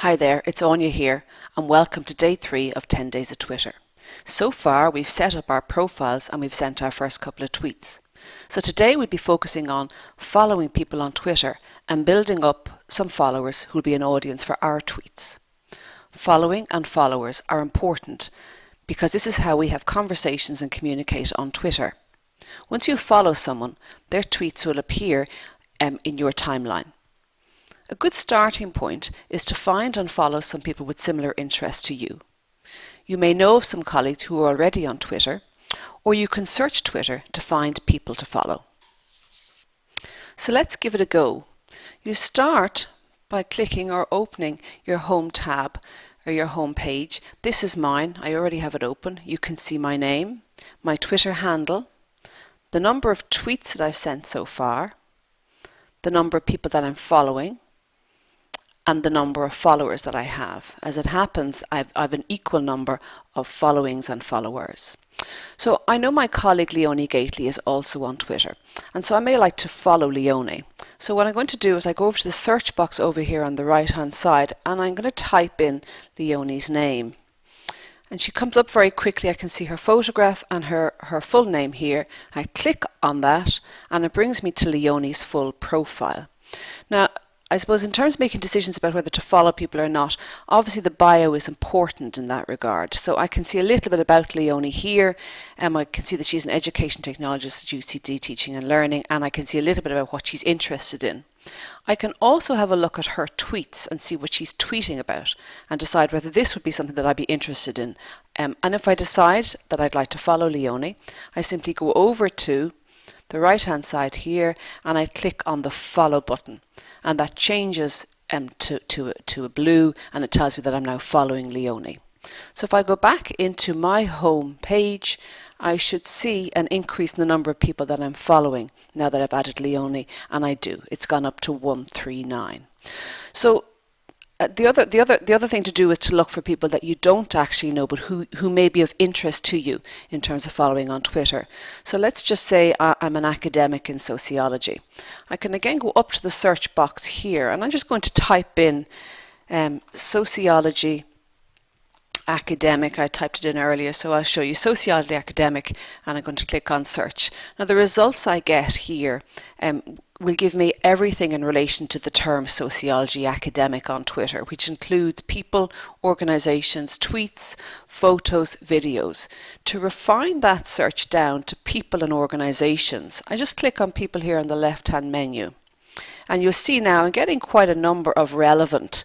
Hi there, it's Anya here, and welcome to day 3 of 10 Days of Twitter. So far, we've set up our profiles and we've sent our first couple of tweets. So today we'll be focusing on following people on Twitter and building up some followers who'll be an audience for our tweets. Following and followers are important because this is how we have conversations and communicate on Twitter. Once you follow someone, their tweets will appear in your timeline. A good starting point is to find and follow some people with similar interests to you. You may know of some colleagues who are already on Twitter, or you can search Twitter to find people to follow. So let's give it a go. You start by clicking or opening your home tab or your home page. This is mine. I already have it open. You can see my name, my Twitter handle, the number of tweets that I've sent so far, the number of people that I'm following, and the number of followers that I have. As it happens, I've an equal number of followings and followers. So I know my colleague Leonie Gately is also on Twitter, and so I may like to follow Leonie. So what I'm going to do is I go over to the search box over here on the right hand side, and I'm going to type in Leonie's name. And she comes up very quickly. I can see her photograph and her full name here. I click on that and it brings me to Leonie's full profile. Now, I suppose in terms of making decisions about whether to follow people or not, obviously the bio is important in that regard. So I can see a little bit about Leonie here, and I can see that she's an education technologist at UCD Teaching and Learning, and I can see a little bit about what she's interested in. I can also have a look at her tweets and see what she's tweeting about and decide whether this would be something that I'd be interested in. And if I decide that I'd like to follow Leonie, I simply go over to the right hand side here and I click on the follow button, and that changes to a blue, and it tells me that I'm now following Leonie. So if I go back into my home page, I should see an increase in the number of people that I'm following now that I've added Leonie, and I do. It's gone up to 139. So the other thing to do is to look for people that you don't actually know, but who may be of interest to you in terms of following on Twitter. So let's just say I'm an academic in sociology. I can again go up to the search box here, and I'm just going to type in sociology academic. I typed it in earlier, so I'll show you sociology academic, and I'm going to click on search. Now the results I get here will give me everything in relation to the term sociology academic on Twitter, which includes people, organisations, tweets, photos, videos. To refine that search down to people and organisations, I just click on people here on the left hand menu, and you'll see now I'm getting quite a number of relevant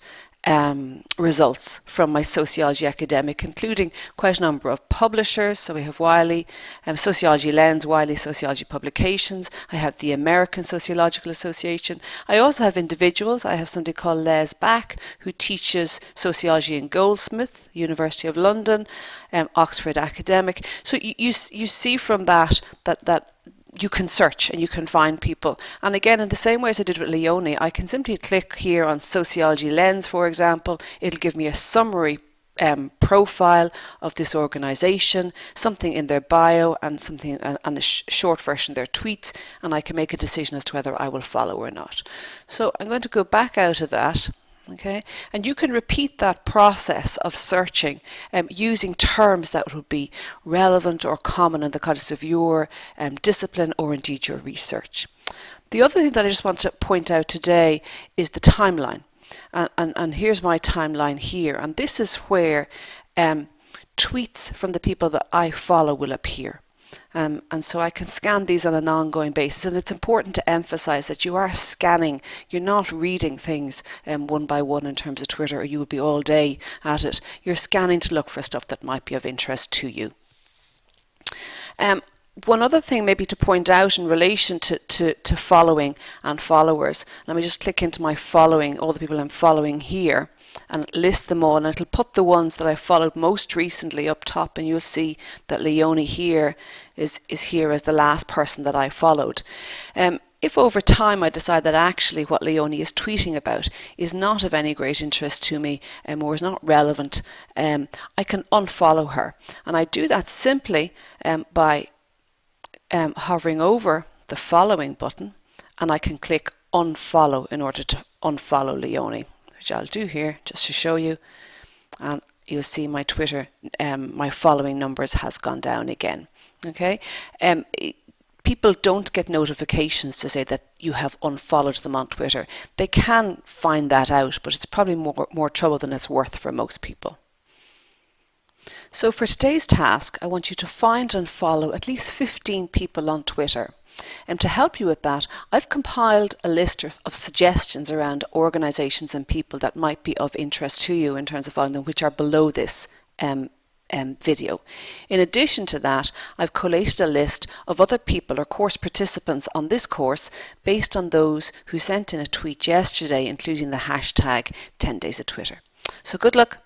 results from my sociology academic, including quite a number of publishers. So we have Wiley, Sociology Lens, Wiley Sociology Publications. I have the American Sociological Association. I also have individuals. I have somebody called Les Back, who teaches sociology in Goldsmith, University of London, Oxford Academic. So you see from that you can search and you can find people. And again, in the same way as I did with Leonie, I can simply click here on Sociology Lens, for example. It'll give me a summary profile of this organisation, something in their bio and something and a short version of their tweets, and I can make a decision as to whether I will follow or not. So I'm going to go back out of that. Okay, and you can repeat that process of searching using terms that would be relevant or common in the context of your discipline or indeed your research. The other thing that I just want to point out today is the timeline. And here's my timeline here. And this is where tweets from the people that I follow will appear. And so I can scan these on an ongoing basis, and it's important to emphasize that you are scanning. You're not reading things one by one in terms of Twitter, or you would be all day at it. You're scanning to look for stuff that might be of interest to you. One other thing maybe to point out in relation to following and followers, let me just click into my following, all the people I'm following here, and list them all, and it'll put the ones that I followed most recently up top, and you'll see that Leonie here is here as the last person that I followed. If over time I decide that actually what Leonie is tweeting about is not of any great interest to me or is not relevant, I can unfollow her, and I do that simply by hovering over the following button, and I can click unfollow in order to unfollow Leonie, which I'll do here just to show you, and you'll see my Twitter, my following numbers has gone down again. Okay, people don't get notifications to say that you have unfollowed them on Twitter. They can find that out, but it's probably more trouble than it's worth for most people. So for today's task, I want you to find and follow at least 15 people on Twitter. And to help you with that, I've compiled a list of suggestions around organisations and people that might be of interest to you in terms of following them, which are below this video. In addition to that, I've collated a list of other people or course participants on this course based on those who sent in a tweet yesterday, including the hashtag 10 days of Twitter. So good luck.